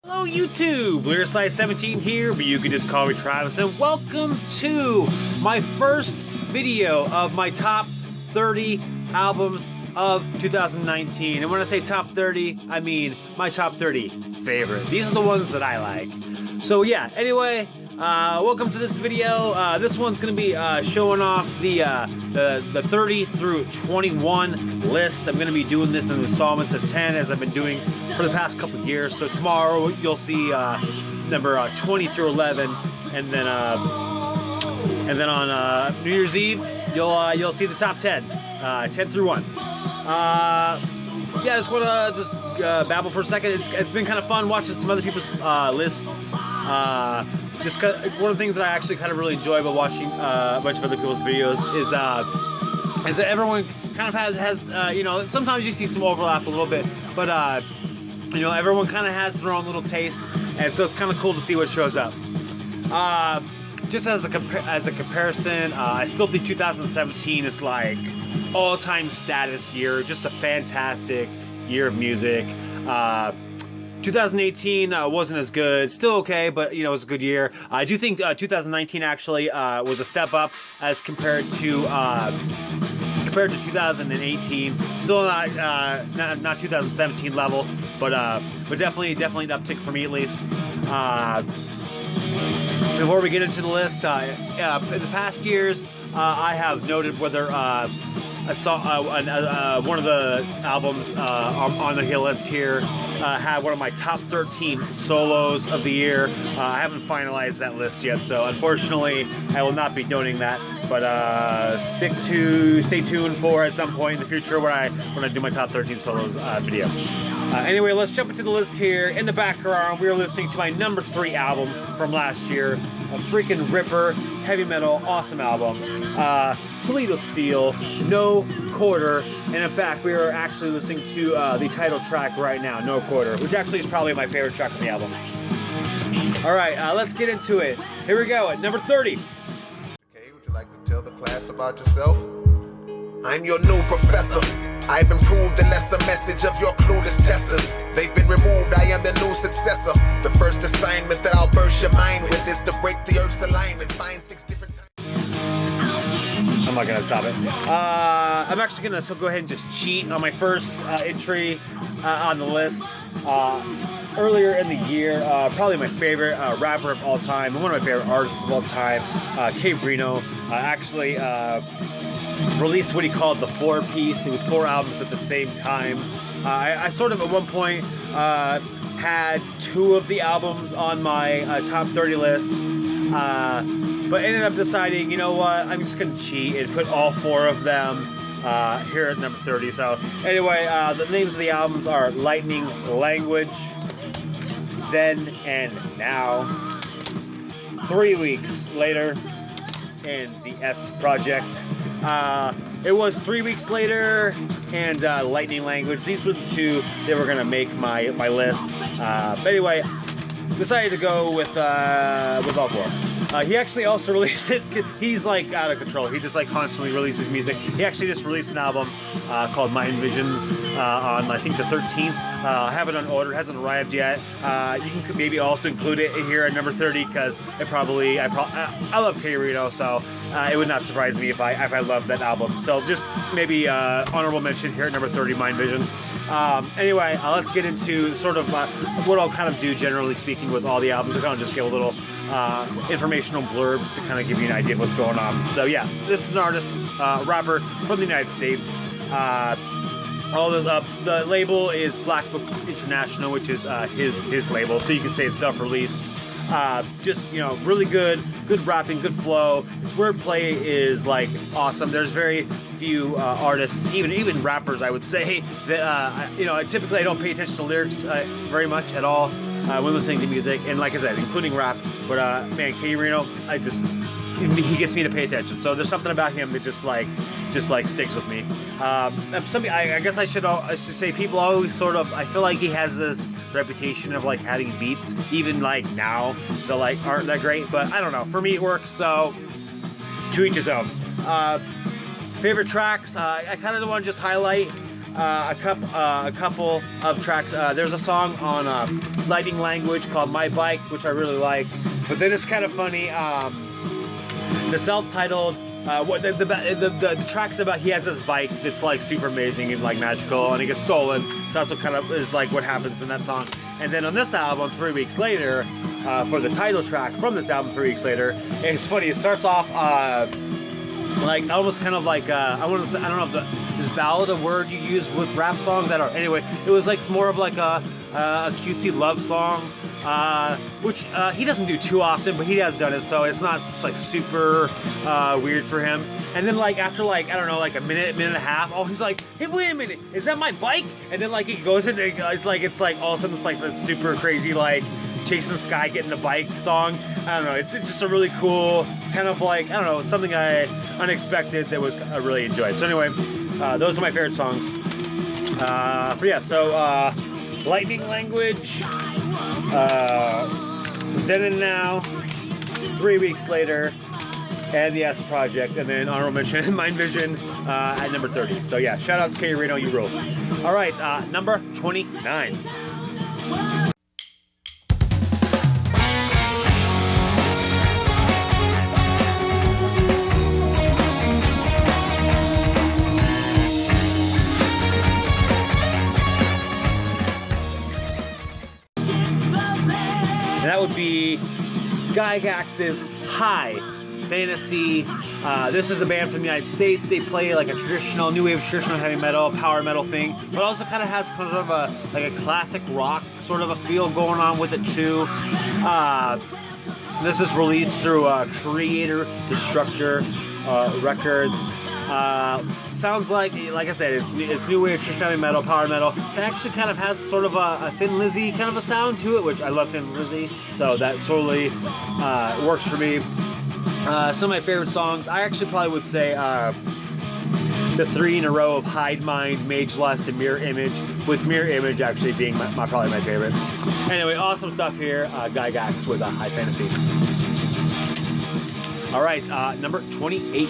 Hello YouTube, Lyricise17 here, but you can just call me Travis, and welcome to my first video of my top 30 albums of 2019. And when I say top 30, I mean my top 30 favorite. These are the ones that I like. So yeah, anyway, welcome to this video. This one's going to be showing off the 30 through 21 list. I'm going to be doing this in installments of 10 as I've been doing for the past couple of years. So tomorrow you'll see number 20 through 11, and then on New Year's Eve you'll see the top 10, 10 through 1. Yeah, I just want to babble for a second. It's been kind of fun watching some other people's lists. Just one of the things that I actually kind of really enjoy about watching a bunch of other people's videos is that everyone kind of has you know, sometimes you see some overlap a little bit, but you know, everyone kind of has their own little taste, and so it's kind of cool to see what shows up. Just as a comparison, I still think 2017 is like all-time status year, just a fantastic year of music. 2018 wasn't as good, still okay, but you know, it was a good year. I do think 2019 actually was a step up as compared to 2018. Still not 2017 level, but definitely an uptick for me at least. Before we get into the list, in the past years, I have noted whether I saw one of the albums on the list here had one of my top 13 solos of the year. I haven't finalized that list yet, so unfortunately I will not be doing that. But stay tuned for at some point in the future when I do my top 13 solos video. Anyway, let's jump into the list here. In the background, we are listening to my number 3 album from last year, a freaking ripper, heavy metal, awesome album. Toledo Steel, No Quarter, and in fact, we are actually listening to the title track right now, No Quarter, which actually is probably my favorite track on the album. All right, let's get into it. Here we go at number 30. Okay, would you like to tell the class about yourself? I'm your new professor. I've improved the lesser message of your clueless testers. They've been removed, I am the new successor. The first assignment that I'll burst your mind with is to break the earth's alignment, find 6 different times. I'm not gonna stop it. I'm actually gonna go ahead and just cheat on my first entry on the list. Earlier in the year, probably my favorite rapper of all time, and one of my favorite artists of all time, K-Rino, actually released what he called the 4-piece. It was 4 albums at the same time. I sort of at one point had 2 of the albums on my top 30 list, but ended up deciding, you know what, I'm just gonna cheat and put all 4 of them here at number 30. So anyway, the names of the albums are Lightning Language, Then and Now, 3 weeks later, and the S Project. It was 3 weeks later, and Lightning Language. These were the 2 that were gonna make my list. But anyway, decided to go with all 4. He actually also released it. He's like out of control. He just like constantly releases music. He actually just released an album called Mind Visions on I think the 13th. I have it on order. It hasn't arrived yet. You can maybe also include it here at number 30 because I love K-Rino, so it would not surprise me if I love that album. So just maybe honorable mention here at number 30, Mind Vision. Anyway, let's get into sort of what I'll kind of do generally speaking with all the albums. I'll kind of just give a little informational blurbs to kind of give you an idea of what's going on. So yeah, this is an artist, rapper from the United States. The label is Black Book International, which is his label, so you can say it's self-released. Just, you know, really good rapping, good flow. His wordplay is like awesome. There's very few artists, even rappers, I would say, that you know, typically I don't pay attention to lyrics very much at all when listening to music, and like I said, including rap. But man, K-Rino, he gets me to pay attention. So there's something about him that just like sticks with me. I guess I should say people always sort of, I feel like he has this reputation of like having beats, even like now, that like aren't that great, but I don't know, for me it works, so to each his own. Favorite tracks, I kind of want to just highlight a couple of tracks. There's a song on Lightning Language called My Bike, which I really like. But then it's kind of funny. The self-titled, the track's about he has this bike that's like super amazing and like magical, and it gets stolen. So that's what kind of is like what happens in that song. And then on this album, 3 weeks later, for the title track from this album, 3 weeks later, it's funny. It starts off like almost kind of like I want to say, I don't know if is ballad a word you use with rap songs? I don't know. Anyway, it was like more of like a cutesy love song, which he doesn't do too often, but he has done it, so it's not like super weird for him. And then like after like I don't know, like a minute and a half, oh, he's like, hey, wait a minute, is that my bike? And then like he goes into it's like all of a sudden it's like this super crazy like Chasing the Sky Getting the Bike song. I don't know, it's just a really cool kind of like, I don't know, something I unexpected that was I really enjoyed. So anyway, those are my favorite songs. But yeah, so Lightning Language, Then and Now, 3 weeks later, and the S Project, and then honorable mention Mind Vision at number 30. So yeah, shout out to K-Rino, you rule. All right, number 29. And that would be Gygax's High Fantasy. This is a band from the United States. They play like a traditional, new wave traditional heavy metal, power metal thing, but also kind of has kind of a classic rock sort of a feel going on with it too. This is released through Creator Destructor Records. Sounds like I said, it's new wave traditional heavy metal, power metal. It actually kind of has sort of a Thin Lizzy kind of a sound to it, which I love Thin Lizzy, so that totally works for me. Some of my favorite songs, I actually probably would say the 3 in a row of Hide Mind, Mage Lust, and Mirror Image, with Mirror Image actually being probably my favorite. Anyway, awesome stuff here. Gygax with High Fantasy. All right, number 28.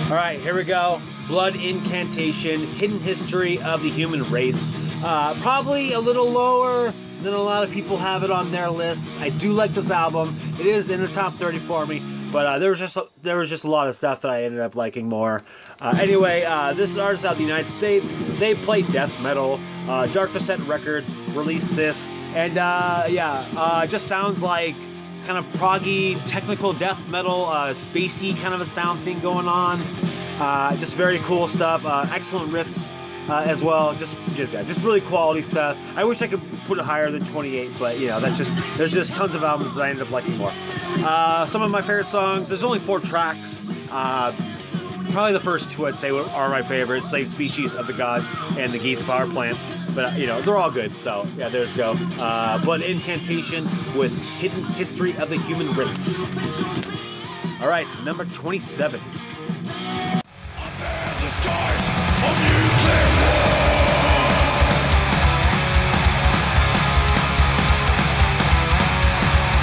All right, here we go. Blood Incantation, Hidden History of the Human Race. Probably a little lower than a lot of people have it on their lists. I do like this album. It is in the top 30 for me, but there was just a lot of stuff that I ended up liking more. Anyway, this is artist out of the United States. They play death metal. Dark Descent Records released this, and it just sounds like kind of proggy, technical death metal, spacey kind of a sound thing going on. Just very cool stuff. Excellent riffs as well. Just really quality stuff. I wish I could put it higher than 28, but you know, there's just tons of albums that I ended up liking more. Some of my favorite songs. There's only 4 tracks. Probably the first 2 I'd say are my favorites: Slave Species of the Gods and The Gates Power Plant. But you know, they're all good, so yeah, there's go. Blood Incantation with Hidden History of the Human Race. All right, number 27. The scars of nuclear war.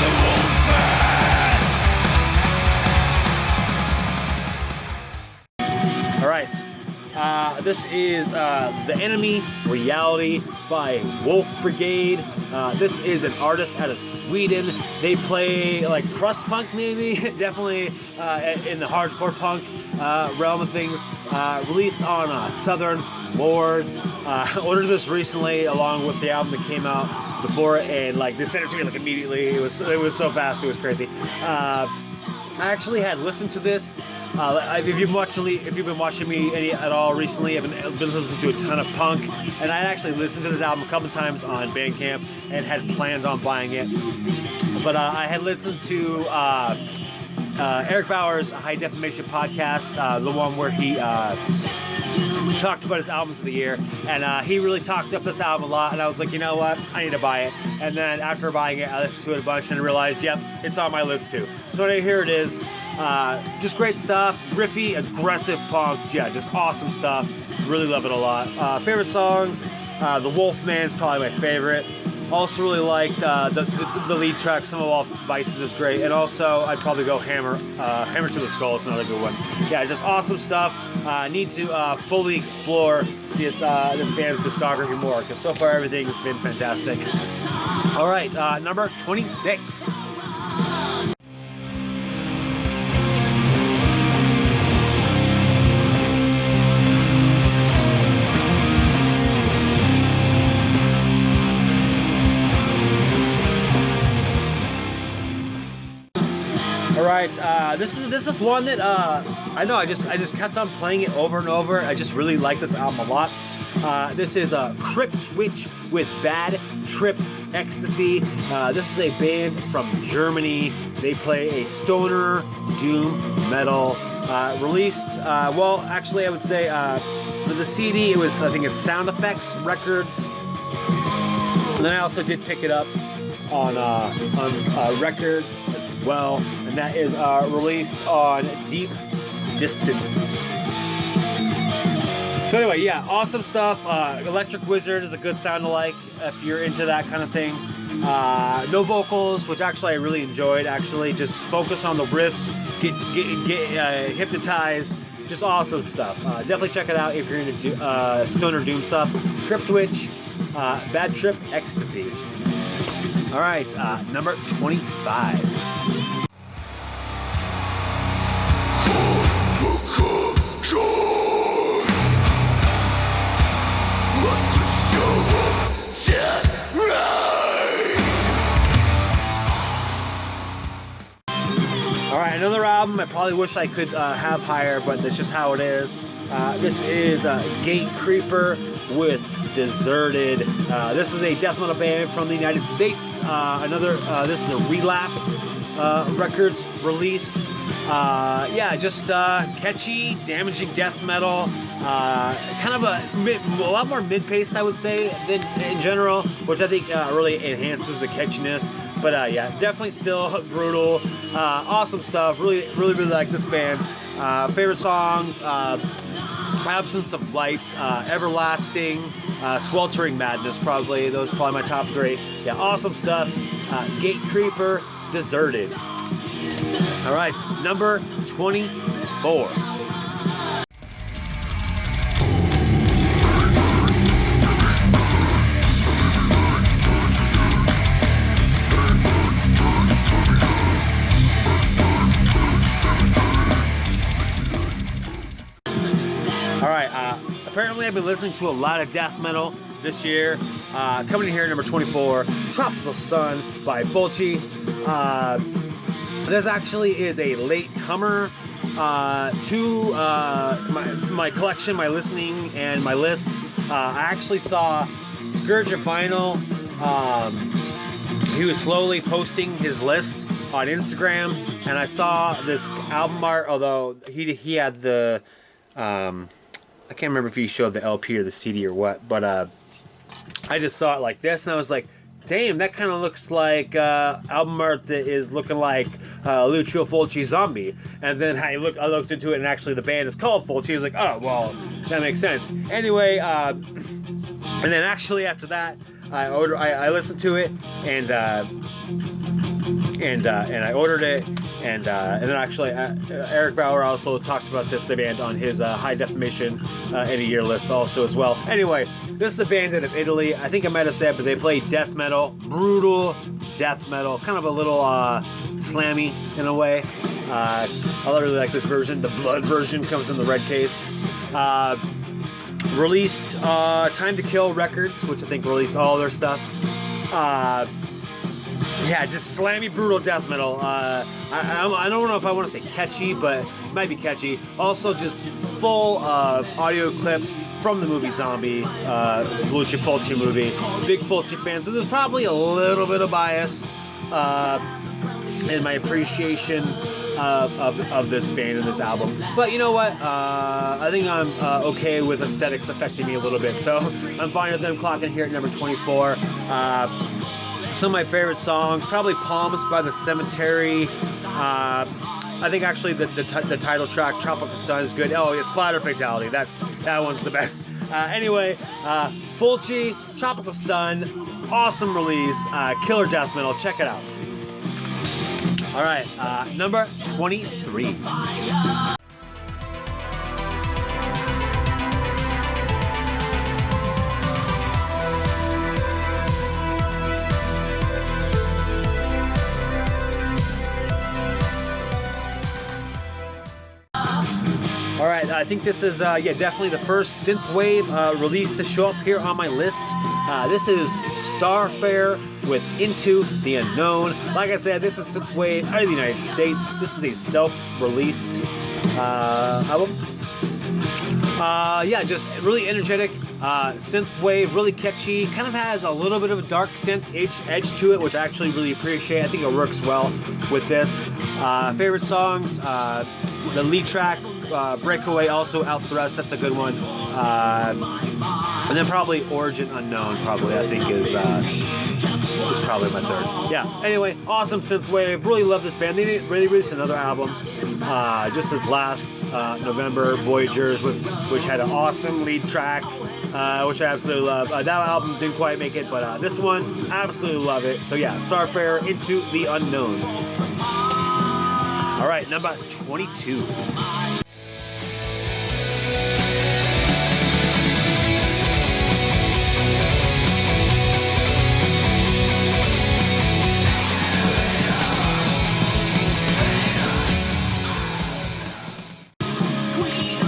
The Wolfman. All right. This is The Enemy Reality by Wolfbigrade. This is an artist out of Sweden. They play like crust punk, maybe, definitely in the hardcore punk realm of things. Released on Southern Lord. Ordered this recently along with the album that came out before it, and like they sent it to me like immediately. It was so fast, it was crazy. I actually had listened to this. If you've been watching me at all recently, I've been listening to a ton of punk, and I actually listened to this album a couple times on Bandcamp and had plans on buying it. But I had listened to Eric Bauer's High Defamation podcast, the one where he talked about his albums of the year, and he really talked up this album a lot, and I was like, you know what, I need to buy it. And then after buying it, I listened to it a bunch and realized, yep, it's on my list too. So here it is. Just great stuff. Riffy, aggressive punk. Yeah, just awesome stuff. Really love it a lot. Favorite songs, The Wolfman's probably my favorite. Also really liked the lead track, Some of All Vices is great. And also I'd probably go Hammer to the Skull is another good one. Yeah, just awesome stuff. Need to fully explore this band's discography more, because so far everything has been fantastic. All right, number 26. Alright, this is one that I know I just kept on playing it over and over. I just really like this album a lot. This is Crypt with Bad Trip Ecstasy. This is a band from Germany. They play a stoner doom metal. Released, well, actually I would say for the CD it was, I think it's Sound Effects Records. And then I also did pick it up on record as well, and that is released on Deep Distance. So anyway, yeah, awesome stuff. Electric Wizard is a good sound alike if you're into that kind of thing. No vocals, which actually I really enjoyed. Actually, just focus on the riffs, get hypnotized. Just awesome stuff. Definitely check it out if you're into stoner doom stuff. Crypt Witch, Bad Trip Ecstasy. All right, number 25. Alright, another album I probably wish I could have higher, but that's just how it is. This is Gatecreeper with Deserted. This is a death metal band from the United States. This is a Relapse Records release. Yeah, just catchy, damaging death metal. Kind of a lot more mid-paced, I would say, than in general, which I think really enhances the catchiness. But yeah, definitely still brutal. Awesome stuff. Really like this band. Favorite songs: Absence of Light, Everlasting, Sweltering Madness. Probably those are probably my top three. Yeah, awesome stuff. Gatecreeper, Deserted. All right, number 24. Apparently I've been listening to a lot of death metal this year. Coming in here at number 24, Tropical Sun by Fulci. This actually is a late comer to my collection, my listening, and my list. I actually saw Scourge of Vinyl. He was slowly posting his list on Instagram, and I saw this album art, although he had the I can't remember if he showed the LP or the CD or what, but I just saw it like this, and I was like, damn, that kind of looks like album art that is looking like Lucio Fulci Zombie. And then I looked into it, and actually the band is called Fulci. I was like, oh, well, that makes sense. Anyway, and then actually after that, I listened to it, and I ordered it, and then actually Eric Bauer also talked about this band on his High Defamation in a Year list also as well. Anyway, this is a band out of Italy. I think I might have said, but they play death metal, brutal death metal, kind of a little slammy in a way. I really like this version. The blood version comes in the red case. Released Time to Kill Records, which I think released all their stuff. Yeah, just slammy, brutal death metal. I don't know if I want to say catchy, but it might be catchy. Also, just full of audio clips from the movie Zombie, Lucio Fulci movie. Big Fulci fan, so there's probably a little bit of bias in my appreciation of this band and this album. But you know what? I think I'm okay with aesthetics affecting me a little bit, so I'm fine with them clocking here at number 24. Some of my favorite songs, probably Palms by the Cemetery. I think actually the title track, Tropical Sun, is good. Oh, it's Splatter Fatality. That one's the best. Anyway, Fulci, Tropical Sun, awesome release, killer death metal. Check it out. All right, number 23. All right, I think this is, yeah, definitely the first synthwave release to show up here on my list. This is Starfafrer with Into the Unknown. Like I said, this is synthwave out of the United States. This is a self-released album. Yeah, just really energetic, synthwave, really catchy. Kind of has a little bit of a dark synth edge to it, which I actually really appreciate. I think it works well with this. Favorite songs, the lead track, Breakaway, also Out the Rest, that's a good one. And then probably Origin Unknown, probably, I think is probably my third. Yeah, anyway, awesome synthwave. Really love this band. They really released another album just this last November, Voyagers, which had an awesome lead track, which I absolutely love. That album didn't quite make it, but this one, absolutely love it. So yeah, Starfafrer, Into the Unknown. All right, number 22.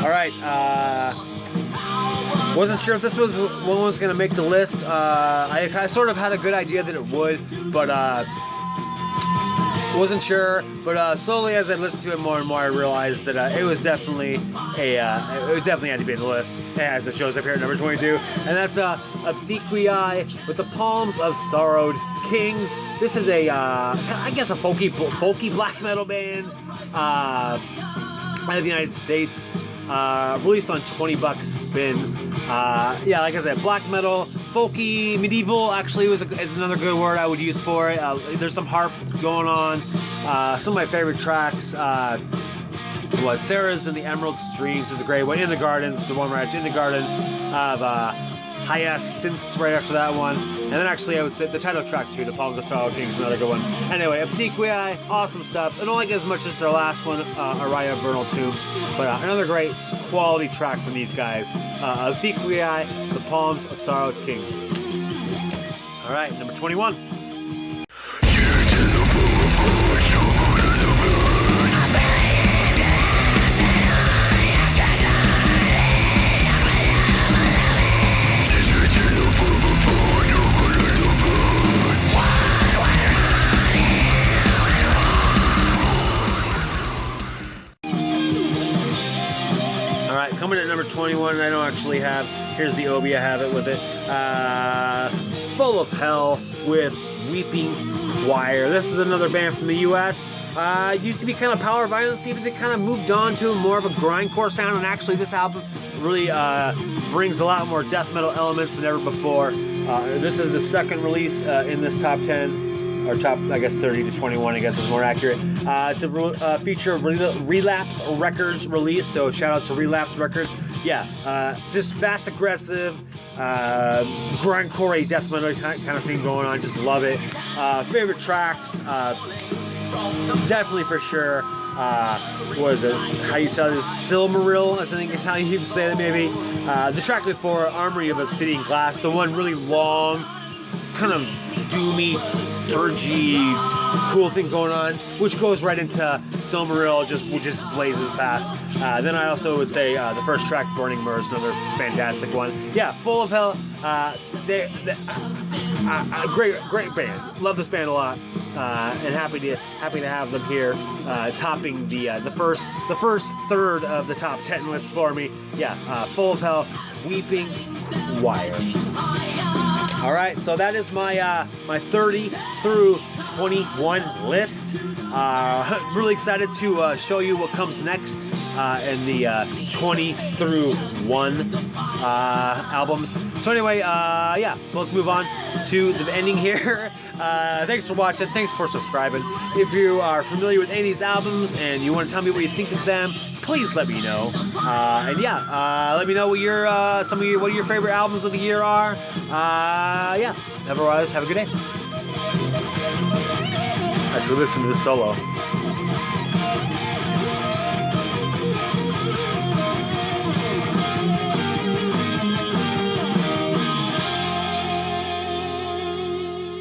All right, wasn't sure if this was one was going to make the list. I sort of had a good idea that it would, but wasn't sure. But slowly, as I listened to it more and more, I realized that it was definitely it definitely had to be in the list, as it shows up here at number 22, and that's Obsequiae with the Palms of Sorrowed Kings. This is a I guess a folky black metal band out of the United States. Released on $20 spin. Yeah, like I said, black metal, folky, medieval actually is another good word I would use for it. There's some harp going on. Some of my favorite tracks, Sarah's in the Emerald Streams is a great one. In the Gardens, the one right after In the Garden, of Hyacinths right after that one. And then actually I would say the title track too, The Palms of Sorrow Kings, is another good one. Anyway, Obsequiae, awesome stuff. I don't like it as much as their last one, Araya Vernal Tombs, but another great quality track from these guys. Obsequiae, The Palms of Sorrow Kings. All right, number 21. Coming at number 21, I don't actually have, here's the Obi, I have it with it. Full of Hell with Weeping Choir. This is another band from the US. Used to be kind of power violence, but they kind of moved on to more of a grindcore sound, and actually this album really brings a lot more death metal elements than ever before. This is the second release in this top 10. Or top, I guess 30 to 21, I guess is more accurate, to feature Relapse Records release. So shout out to Relapse Records. Yeah, just fast, aggressive, grindcore death metal kind of thing going on. Just love it. Favorite tracks, definitely for sure. What is this? How you say this? Silmaril, I think is how you say that maybe. The track before, Armory of Obsidian Glass, the one really long, kind of doomy, dirgy, cool thing going on, which goes right into Silmaril, just blazes fast. Then I also would say the first track, Burning Myrrh, is another fantastic one. Yeah, Full of Hell. Great band. Love this band a lot, and happy to have them here, topping the first third of the top 10 list for me. Yeah, Full of Hell, Weeping Choir. All right, so that is my my 30 through 21 list. Really excited to show you what comes next in the 20 through 1 albums. So anyway, yeah, so let's move on to the ending here. Thanks for watching. Thanks for subscribing. If you are familiar with any of these albums and you want to tell me what you think of them, please let me know. And yeah, let me know what your what your favorite albums of the year are. Yeah. Otherwise, have a good day. Actually, listen to this solo.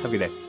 Have a good day.